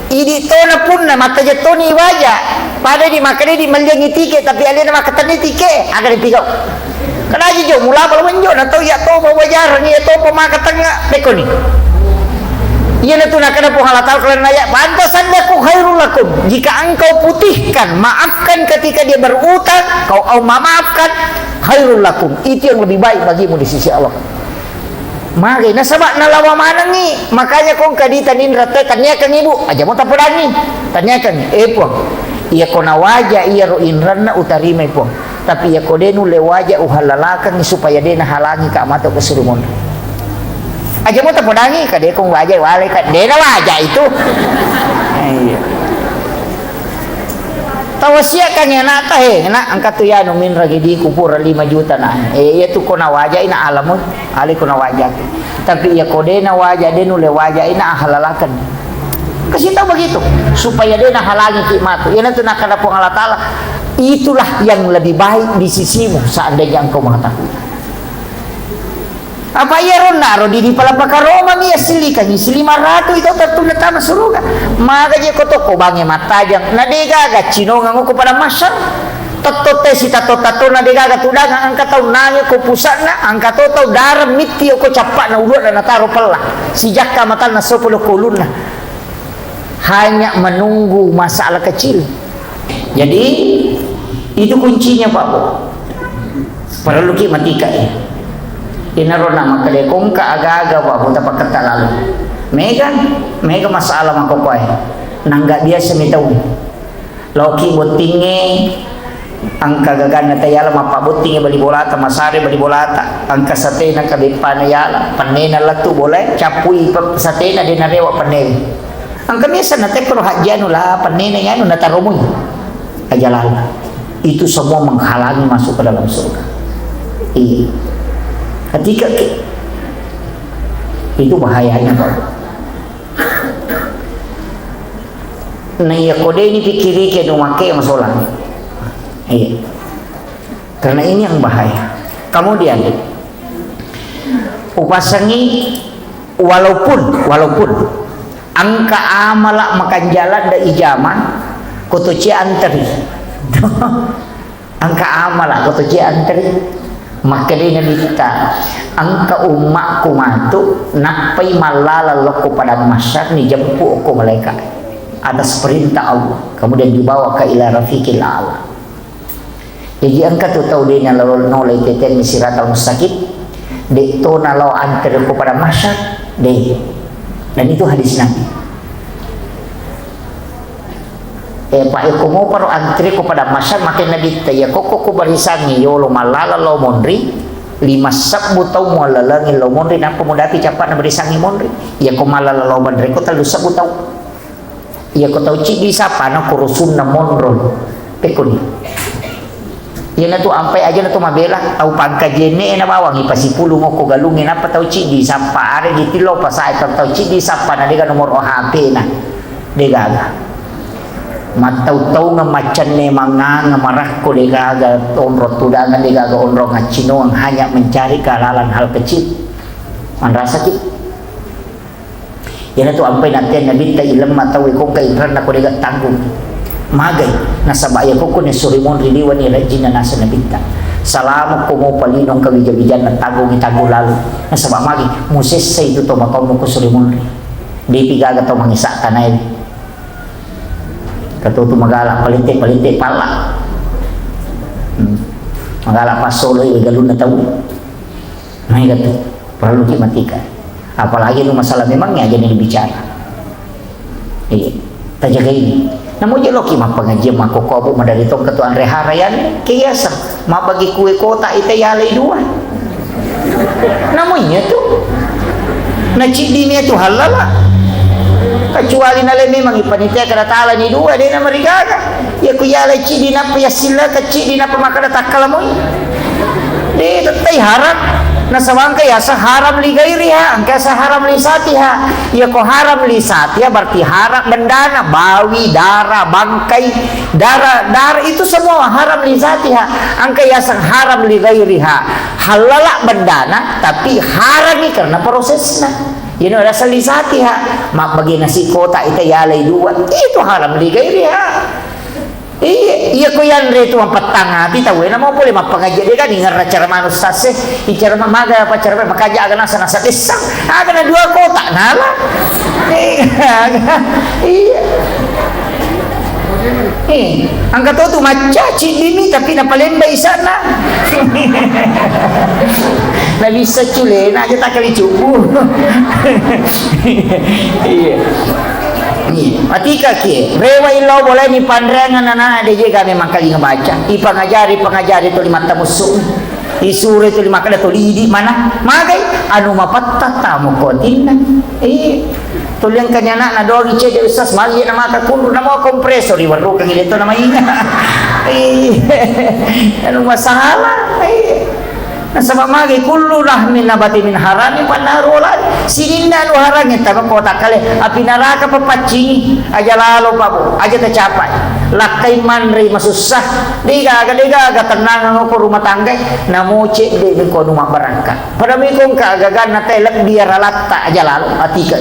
idi tona pun na mata jatoni waja pada di makanya di meljangi tike tapi alena makatani tike agar dipikau. Kana aja jo mula kalau menjo na tau ya to bawajar ni to pemakatan beko ni. Iya na tu nak kena pohalatal kalau naya pantasan dia ku khairul lakum jika engkau putihkan maafkan ketika dia berutang kau maafkan khairul lakum itu yang lebih baik bagimu di sisi Allah. Mari na sabak na lawa manang ni makanya kong kaditanin rate tanyakan ibu aja mo tapudangi tanyakan po iya kona waja iya ro inranna utarima po tapi ya kodenu lewaja uhalalakan ni supaya dena halangi ka mata kesurumon aja mo tapudangi kade kong waja wale ka dena waja itu iya tawasya kanya na tahe na angkat tu ya no min ragi di kupur 5 juta na iya tu kona waja ina alamun ali kona waja tapi ya kodena waja denu lewaja ina halalakan kasih tahu begitu supaya dia nak halangi khidmat ya nanti nak kena Allah Ta'ala itulah yang lebih baik di sisimu seandainya engkau mengetahui apa ya ronaro di palapaka Roma mi asilikan isi 500 itu tertunda tama suruga maka je ko toko bange matajang na degaga cinonga ko pada masar tatote si tato na degaga tudanga angka tau nanya ko pusana angka tau daram miti ko capak na ulun na taro pella si jakka matal na 10 kulunna hanya menunggu masalah kecil. Jadi itu kuncinya Pak Bu. Perlu kimatika ya. Inarona makale kong ka aga-aga Pak Bu tapak kata lalu. Mega masalah makokoy. Nangga dia semitaw. Loki botinge ang kagagana tayala mapabutinge balibolata masare balibolata ang kasatena kabipana yala panena latu boleh capui satena dinarewa panena. Ang kamiasa na tekro hajjano lah panena yan natarumoy ajalal itu semua menghalangi masuk ke dalam surga. Iya ketika itu bahayanya Pak. Nah ya kode ini pikiri ke dumake masolang iya karena ini yang bahaya. Kemudian upasangi walaupun angka amala makan jalan da ijaman kotoci antri angka amala kotoci antri makanya nalita angka ummak kumatu nakpai malala loko pada masyar ni jempu ko malaikat atas perintah Allah kemudian dibawa ke ila rafiqil a'la. Jadi angka tu tahu dia lalu nolai teten siratal mustaqim de to nalau antri ko pada masyar de. Dan itu hadis Nabi. Pak Eko mau paru antri kepada masyarakat makin Nabi tanya koko barisangi yolo malala lo mondri 5 sabu tau mo lalangi lo mondri napa mo dati capat na barisangi mondri ya ko malala lo mondri ko talu sabu tau ya ko tau ci di sapa na kurusun na mondro pekon ya na tu ampai aja na tu mabela au pangkajene na bawang ipasipulu mo ko galungin apa tau ci di sapa are di tilo pasai tau ci di sapa na dega nomor HP na degaga matau-tau nga macan ne manga marah ko degaga onro tudangan degaga onro ngacino ang hanya mencari kehalalan hal kecil man rasa ki Yan tu ampay natin na binta ilam matawi kong kainran na ko diga tanggung. Magay nasa baya ko ni Surimon riliwan ni Regina nasa nabinta. Salamat ko mo palinong kawidya-widyan ng tagong-itago lalo. Nasa ba magi Moses sa ito to makaw mo ko Surimon. Di pigaga to mangisa tanay. Katuto magala palinte pala. Magala pa solo galon na tawo. May gato perlu dimatika. Apalagi lu masalah memangnya aja nih bicara. Tajaga ini. Namun jelo ki mapangajian makokobo madari tong ketuan reharayan kiasa mabagi kue kota ite yale dua. Namanya tuh nacidini itu halal lah. Kecuali nale memang ipanitia kada tala ni dua dia na marigaga. Ya ku yale cidi na ya sila kecidi na pamakada takalamoy. Dia tetay harap nasawang kaya sa haram li gairiha angka sa haram li satiha ya ko haram li satiha berarti haram bendana bawi darah bangkai darah itu semua haram li satiha angka ya sa haram li gairiha halala bendana tapi haram ni karena prosesnya ini ada li satiha mak bagi nasi kota itu yalai dua itu haram li gairiha. Iya ko yan rito ang patanga tahu na mo puli mapangaji dia kan ingar cara manus sase cara mamaga apa cara makaja aga nasa desang aga na dua kota nala ang kato tu macaci dini tapi na palenda isana na bisa cule na aja tak kali cubu iya Matika ki, rewa ilaw boleh ni pandangan anak DJ kami makali ngebaca. Ipangajari itu lima tamusu. Isure itu lima kada tolidi mana? Magai anu mapatta tamu kontina. Tuliang kanya na dogi cede usas mali na maka kulu na mo kompresor di warung kang ito na mainga. Anu masalah? Nasaba magi kullu rahmin nabati min harami panarolan sininda nu harangin tabang kota kale api naraka papacing aja lalo pabu aja tercapai lakai manri masusah diga tenang ko rumah tangga namuce de ko rumah barangka pada mikong kaagagan na telek biar latta aja lalo atika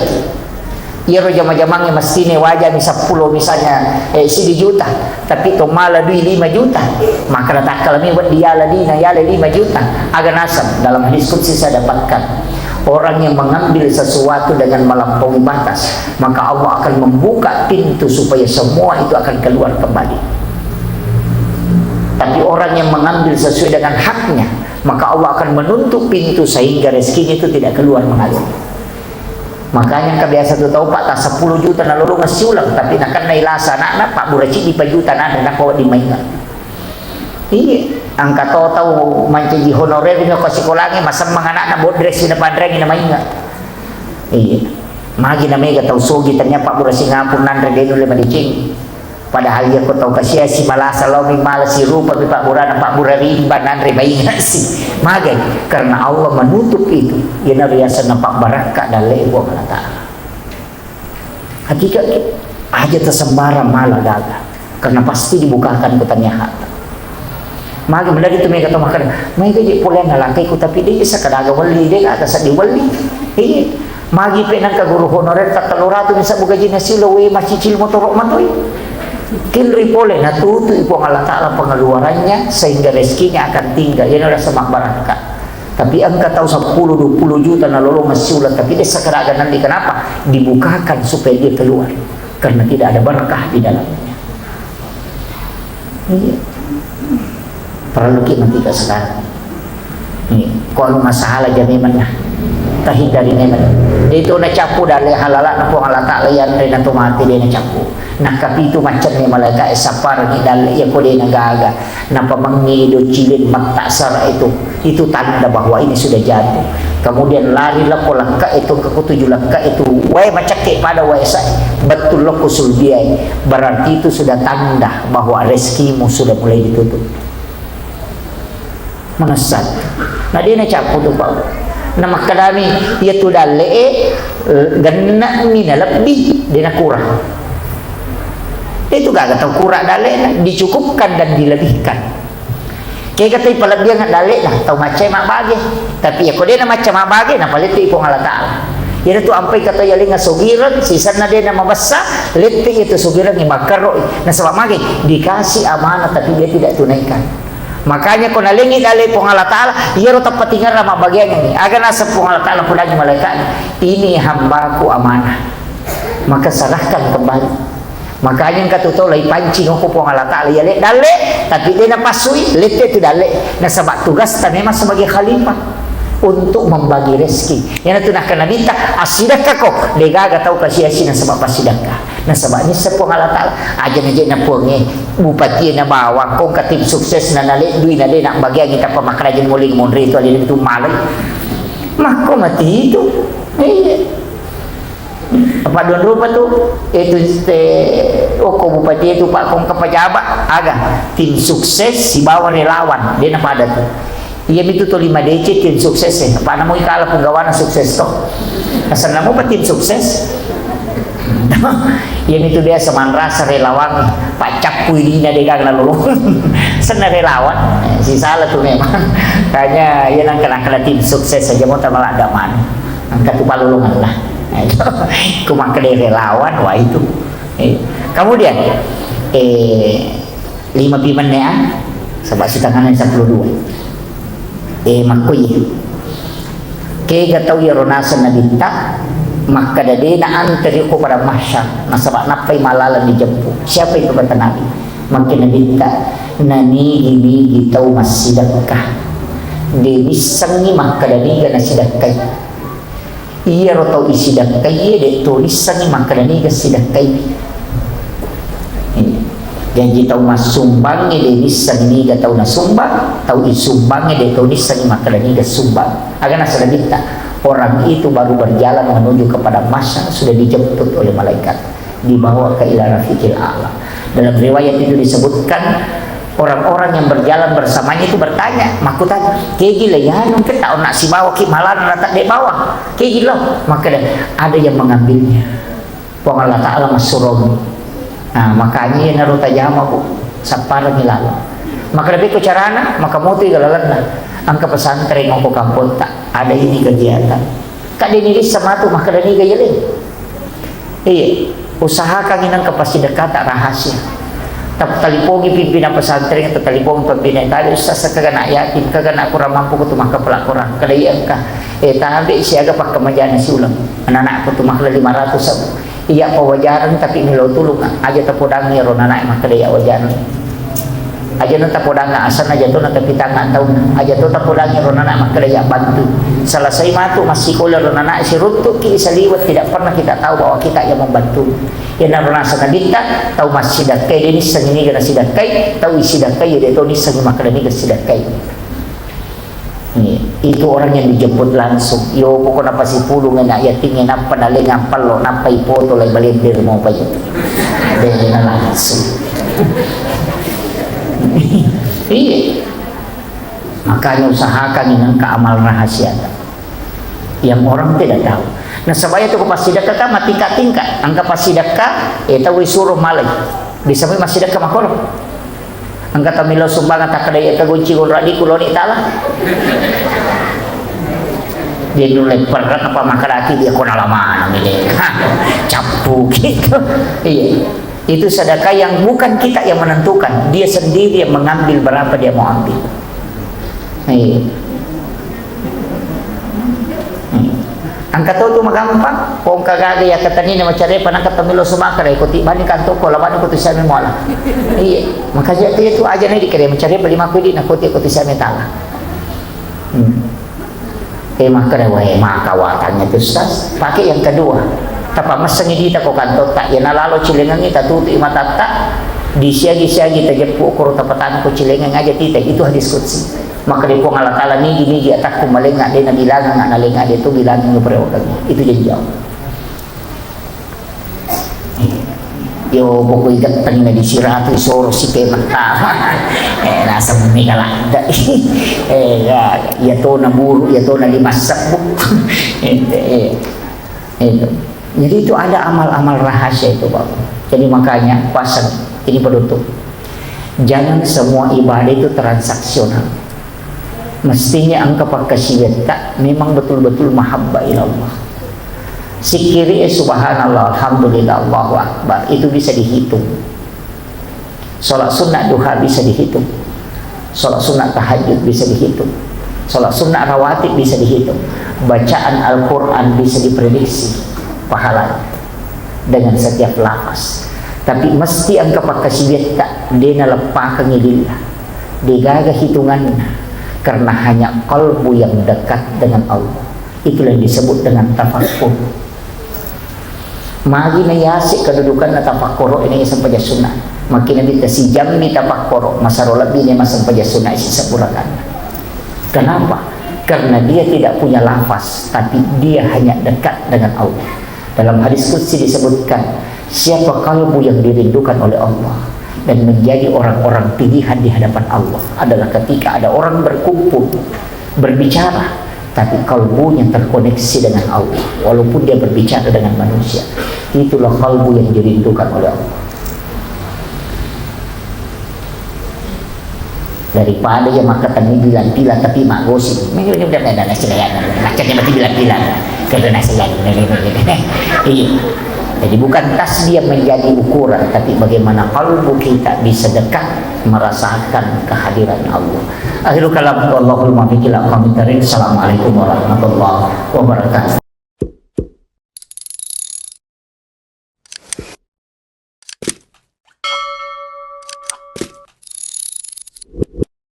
iya jama-jamangnya mesti ne wajah ni 10 misalnya 1 juta tapi to mala duit 5 juta maka tak kalami buat dia ladina ya 5 juta agak nasab dalam hadis qudsi saya dapatkan orang yang mengambil sesuatu dengan melampaui batas maka Allah akan membuka pintu supaya semua itu akan keluar kembali tapi orang yang mengambil sesuai dengan haknya maka Allah akan menutup pintu sehingga rezekinya itu tidak keluar mengalir. Makanya kebiasa tu tahu pak tak 10 juta na lolo masih ulang tapi nak kan nailasa nak pak buraci di pajuta nak bawa di mainan. Iya, angka tahu manci honorer ni ko sekolahnya masam anak na bodres na padreng na mainan. Iya. Magi na mega tahu sogi ternyata pak buraci ngapun nandre denu le madicing. Padahal dia ko tahu kasia si malasa lomi malas si rupa pak burana pak burari nandre mainan si. Magai karena Allah menutup itu yana riasan nampak barakah dan lewa Ta'ala hakikat aja tersembara malah daga karena pasti dibukakan kutanya harta magi benar itu mereka makan mereka jadi pulang nalangkai ku tapi dia sekadaga wali dia kata sadi wali magi penang ka guru honorer tak teluratu bisa buka jinasi lowe masih cil motorok matoi kilri pole na tutu ipo Allah Ta'ala pengeluarannya sehingga rezekinya akan tinggal yana ada semak barakah tapi angka tahu 10-20 juta na lolong masulat tapi dia sekeragan nanti kenapa dibukakan supaya dia keluar karena tidak ada berkah di dalamnya perlu kita tidak sekarang kalau masalah jamimannya tahid dari nemen itu na capu dari halala na po Allah Ta'ala yan rin na tumati din na capu nah kapitu macam ni malaikat sapar ni dal ya ko din nagaga na pamangido cilin magtasar itu tanda bahwa ini sudah jatuh kemudian lari lah ko langka itu ke 7 langka itu wae macake pada wae sa betul lo kusul dia berarti itu sudah tanda bahwa rezekimu sudah mulai ditutup mengesat nah dia na capu tu pak nama kadami ya tu dalle ganna mina lebih dia kurang itu gak tahu kurang dalek dicukupkan dan dilebihkan kayak kata ipalab dia nggak dalek lah tahu macam mak bagi tapi ya kalau dia macam mak bagi nah paling itu ipong Allah Ta'ala Yana tu ampai kata yali nga sugiran, sisan na din na mabasa, liti itu sugiran ni makaro. Na sebab magi dikasih amanah tapi dia tidak tunaikan. Makanya kung nalingi dali po ng Allah Ta'ala, iyaro tapatingan na bagian ini. Aga nasa po ng Allah Ta'ala po lagi malaikat, ini hambaku amanah. Maka serahkan kembali. Makanya katuto lay pancing ko po ng Allah Ta'ala, yali dali, tapi dia napasui, liti itu dali. Na sebab tugas ta memang sebagai khalifah untuk membagi rezeki. Yan ito nakanabita, asidak ako, legaga tau kasiyasi na sabab pasidak ka. Na sabab ni sa po ng Allah Ta'ala, aja na dyan na po ng bupati na bawa, kung katim sukses na nali, duwi na din ang bagay, kita pa makarajin muling mo rito, alin ito malay. Mako mati ito. Apa doon rupa tu? Ito ko bupati itu pak kong kapajaba, aga, tim sukses, si bawa relawan, dia na pada tu. Iya itu to 5 DC tim sukses eh. Paano mo ikala penggawa ng sukses to? Kasan na mo pa tim sukses? Iya itu dia semanra sa relawan pacak puili na degang nalulung. Sana relawan si salah tuh memang. Kayaknya yan ang kena tim sukses saja mo tamala daman. Ang katupalulungan lah. Kumakade relawan wah itu. Kemudian 5 piman na sebab si tanganan 12. Makuy kaya gataw yaronasan na dinta makadade na anteri ko para mahsyar nasabak napay malalan di jampu siapa itu kata Nabi makinadinta nanigi taw masidakka denisangi makadaniga na sidakkay iya rotaw isidakkay iya de tulisangi makadaniga sidakkay janji tahu masumbang ide nisan ni ga tahu nasumbang tahu isumbang ide tahu nisan ni makalani ga sumbang agak nasa kita orang itu baru berjalan menuju kepada masa sudah dijemput oleh malaikat dibawa ke ila rafiqil a'la. Dalam riwayat itu disebutkan orang-orang yang berjalan bersamanya itu bertanya makutanya kayak gila ya mungkin tahu nak si bawa ki malan tak de bawah kayak gila maka ada yang mengambilnya Allah Ta'ala masurong. Nah, makanya yang naruh tajama po sa parang ilalo. Makarabi ko carana, makamuti galalan na. Ang kapasantren mo po kampon tak ada ini kegiatan. Kadinilis sa mato makadani gayalin. Usahakan inang kapasidekat tak rahasia. Talipongi pimpinan pesantren atau talipong pimpinan tadi ustaz sa kagana yakin kagana kurang mampu ko tumak pelakuran kadayang ka tabi siaga pak kemajana si ulang anak ko tumak 500 sabu iya pawajaran tapi nilo tulung aja tapodang ni ron anak makadaya wajaran aja na tapodang asan aja to na tapitangan tahu aja to tapodang ni ron anak makadaya bantu selesai matu masih kula ron anak si runtuk ki saliwat tidak pernah kita tahu bahwa kita yang membantu yan ron asa nagita tahu masih sidakkay dinis sa ngini na sidakkay tahu sidakkay yun ito nis sa makadani ka sidakkay. Itu orang yang dijemput langsung yo pokok na pasipulong nga ya tingin na panaling ang palo na paipoto lay balindir mo pa yun dahil na langsung. Iya makanya usahakan inang kaamal rahasia yang orang tidak tahu. Nah sabaya itu pasidaka ka matingkat-tingkat ang kapasidaka tawi suruh malay disabay masidaka makoro ang katamilaw sumbangan takadaya kagunci radi kuloni tala dia nulai perang apa makarati dia kona lama ini capu gitu. Iya itu sedekah yang bukan kita yang menentukan, dia sendiri yang mengambil berapa dia mau ambil. Iya angkat tu magampang kung kagada ya katani na macare panang katamilo sumakara ikuti bani kanto ko laban ko sa mi mola iya makanya itu aja nih dikere macare bali makudi na kuti sa metala makara wae makawatannya tu ustaz pakai yang kedua tapa masangi dita ko kanto tak ya nalalo cilengan ita tuti matata di siagi-siagi tajepu ko tapatan ko cilengan aja tita itu hadis qudsi maka dia pun Allah Ta'ala ni atak kumalengak dia na bilangan nga nalengak dia tu bilangan nga preodag itu janji Allah yo buku ikat tangin na disira tu isoro si kemata nasa mumi kalanda ya to na buru ya to na limasak jadi itu ada amal-amal rahasia itu Bapak. Jadi makanya pasang ini penutup jangan semua ibadah itu transaksional. Mestinya angka pakasiyata memang betul-betul mahabba ilallah Si kiri subhanallah, alhamdulillah, Allahu akbar, itu bisa dihitung. Sholat sunnah duha bisa dihitung. Sholat sunnah tahajud bisa dihitung. Sholat sunnah rawatib bisa dihitung. Bacaan Al-Quran bisa diprediksi pahala dengan setiap lafaz. Tapi mesti angka pakasih tak dena lepah kengidillah digaga hitungannya, karena hanya kalbu yang dekat dengan Allah. Itulah yang disebut dengan tafakkur. Magi nayasik kedudukan tafakkur ini sampai sunnah. Makin nabi si jam ni tafakkur masa lebih ni masa sampai sunnah isi sepurakan. Kenapa? Karena dia tidak punya lafaz, tapi dia hanya dekat dengan Allah. Dalam hadis qudsi disebutkan, siapa kalbu yang dirindukan oleh Allah dan menjadi orang-orang pilihan di hadapan Allah adalah ketika ada orang berkumpul berbicara, tapi kalbunya terkoneksi dengan Allah walaupun dia berbicara dengan manusia. Itulah kalbu yang dirindukan oleh Allah. Daripada yang makatan ini bilang-bilang tapi mak gosip macamnya mati bilang-bilang karena nasihat. Jadi bukan tasbih menjadi ukuran, tapi bagaimana kalbu kita bisa dekat merasakan kehadiran Allah. Akhirul kalam, wallahul muwaffiq ila aqwamit thoriq. Assalamualaikum warahmatullahi wabarakatuh.